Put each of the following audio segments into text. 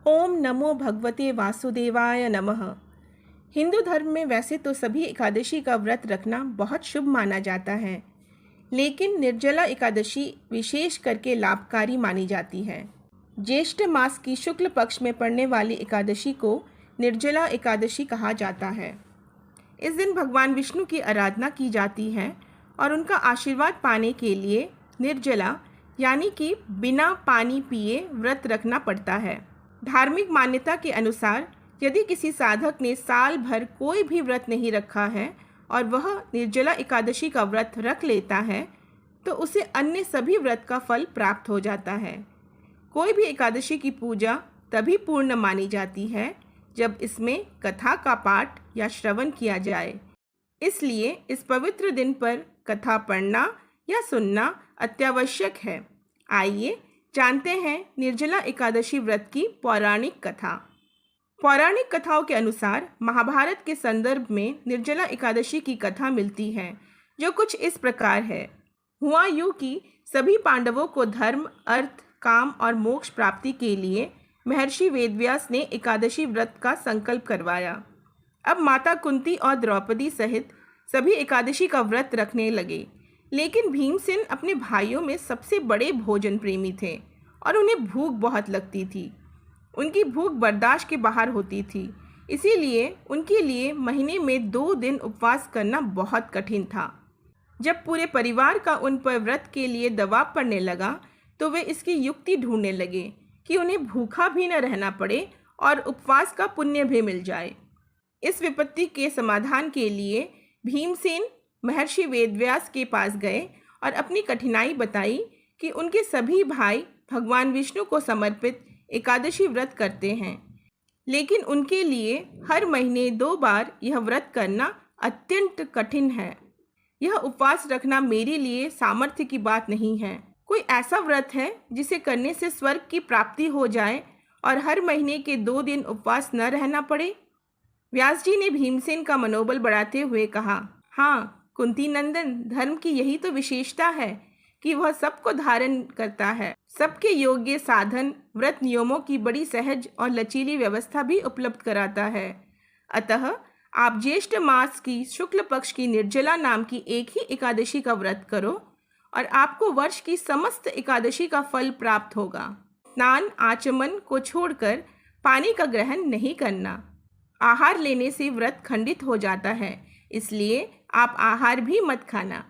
ओम नमो भगवते वासुदेवाय नमः। हिंदू धर्म में वैसे तो सभी एकादशी का व्रत रखना बहुत शुभ माना जाता है, लेकिन निर्जला एकादशी विशेष करके लाभकारी मानी जाती है। ज्येष्ठ मास की शुक्ल पक्ष में पड़ने वाली एकादशी को निर्जला एकादशी कहा जाता है। इस दिन भगवान विष्णु की आराधना की जाती है और उनका आशीर्वाद पाने के लिए निर्जला यानी कि बिना पानी पिए व्रत रखना पड़ता है। धार्मिक मान्यता के अनुसार यदि किसी साधक ने साल भर कोई भी व्रत नहीं रखा है और वह निर्जला एकादशी का व्रत रख लेता है तो उसे अन्य सभी व्रत का फल प्राप्त हो जाता है। कोई भी एकादशी की पूजा तभी पूर्ण मानी जाती है जब इसमें कथा का पाठ या श्रवण किया जाए। इसलिए इस पवित्र दिन पर कथा पढ़ना या सुनना अत्यावश्यक है। आइए जानते हैं निर्जला एकादशी व्रत की पौराणिक कथा। पौराणिक कथाओं के अनुसार महाभारत के संदर्भ में निर्जला एकादशी की कथा मिलती है, जो कुछ इस प्रकार है। हुआ यूं कि सभी पांडवों को धर्म, अर्थ, काम और मोक्ष प्राप्ति के लिए महर्षि वेदव्यास ने एकादशी व्रत का संकल्प करवाया। अब माता कुंती और द्रौपदी सहित सभी एकादशी का व्रत रखने लगे, लेकिन भीमसेन अपने भाइयों में सबसे बड़े भोजन प्रेमी थे और उन्हें भूख बहुत लगती थी। उनकी भूख बर्दाश्त के बाहर होती थी, इसीलिए उनके लिए महीने में 2 दिन उपवास करना बहुत कठिन था। जब पूरे परिवार का उन पर व्रत के लिए दबाव पड़ने लगा तो वे इसकी युक्ति ढूंढने लगे कि उन्हें भूखा भी न रहना पड़े और उपवास का पुण्य भी मिल जाए। इस विपत्ति के समाधान के लिए भीमसेन महर्षि वेदव्यास के पास गए और अपनी कठिनाई बताई कि उनके सभी भाई भगवान विष्णु को समर्पित एकादशी व्रत करते हैं, लेकिन उनके लिए हर महीने 2 बार यह व्रत करना अत्यंत कठिन है। यह उपवास रखना मेरे लिए सामर्थ्य की बात नहीं है। कोई ऐसा व्रत है जिसे करने से स्वर्ग की प्राप्ति हो जाए और हर महीने के 2 दिन उपवास न रहना पड़े? व्यास जी ने भीमसेन का मनोबल बढ़ाते हुए कहा, हाँ कुंती नंदन, धर्म की यही तो विशेषता है कि वह सबको धारण करता है। सबके योग्य साधन, व्रत नियमों की बड़ी सहज और लचीली व्यवस्था भी उपलब्ध कराता है। अतः आप ज्येष्ठ मास की शुक्ल पक्ष की निर्जला नाम की एक ही एकादशी का व्रत करो और आपको वर्ष की समस्त एकादशी का फल प्राप्त होगा। स्नान आचमन को छोड़कर पानी का ग्रहण नहीं करना। आहार लेने से व्रत खंडित हो जाता है, इसलिए आप आहार भी मत खाना।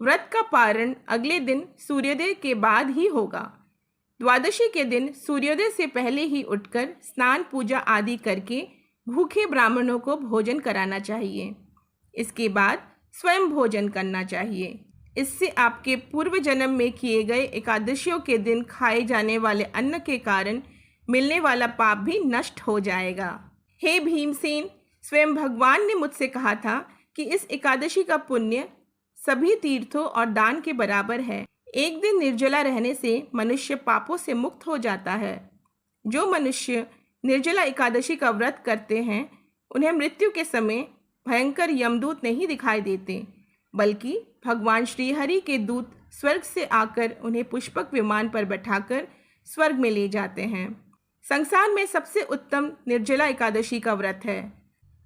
व्रत का पारण अगले दिन सूर्योदय के बाद ही होगा। द्वादशी के दिन सूर्योदय से पहले ही उठकर स्नान पूजा आदि करके भूखे ब्राह्मणों को भोजन कराना चाहिए। इसके बाद स्वयं भोजन करना चाहिए। इससे आपके पूर्व जन्म में किए गए एकादशियों के दिन खाए जाने वाले अन्न के कारण मिलने वाला पाप भी नष्ट हो जाएगा। हे भीमसेन, स्वयं भगवान ने मुझसे कहा था कि इस एकादशी का पुण्य सभी तीर्थों और दान के बराबर है। एक दिन निर्जला रहने से मनुष्य पापों से मुक्त हो जाता है। जो मनुष्य निर्जला एकादशी का व्रत करते हैं उन्हें मृत्यु के समय भयंकर यमदूत नहीं दिखाई देते, बल्कि भगवान श्रीहरि के दूत स्वर्ग से आकर उन्हें पुष्पक विमान पर बैठाकर स्वर्ग में ले जाते हैं। संसार में सबसे उत्तम निर्जला एकादशी का व्रत है।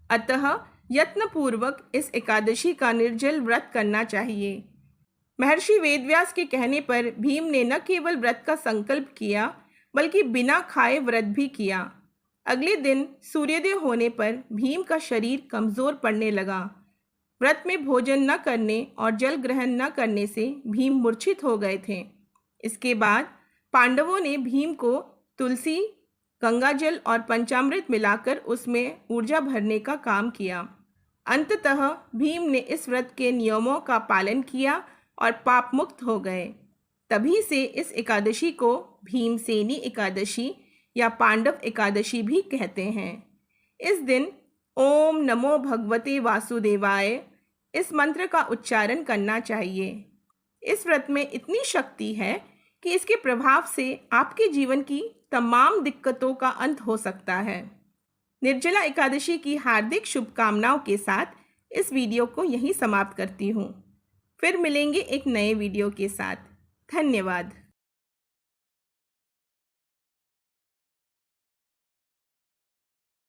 अतः यत्नपूर्वक इस एकादशी का निर्जल व्रत करना चाहिए। महर्षि वेदव्यास के कहने पर भीम ने न केवल व्रत का संकल्प किया बल्कि बिना खाए व्रत भी किया। अगले दिन सूर्योदय होने पर भीम का शरीर कमजोर पड़ने लगा। व्रत में भोजन न करने और जल ग्रहण न करने से भीम मूर्छित हो गए थे। इसके बाद पांडवों ने भीम को तुलसी, गंगाजल और पंचामृत मिलाकर उसमें ऊर्जा भरने का काम किया। अंततः भीम ने इस व्रत के नियमों का पालन किया और पाप मुक्त हो गए। तभी से इस एकादशी को भीमसेनी एकादशी या पांडव एकादशी भी कहते हैं। इस दिन ओम नमो भगवते वासुदेवाय इस मंत्र का उच्चारण करना चाहिए। इस व्रत में इतनी शक्ति है कि इसके प्रभाव से आपके जीवन की तमाम दिक्कतों का अंत हो सकता है। निर्जला एकादशी की हार्दिक शुभकामनाओं के साथ इस वीडियो को यहीं समाप्त करती हूँ। फिर मिलेंगे एक नए वीडियो के साथ। धन्यवाद।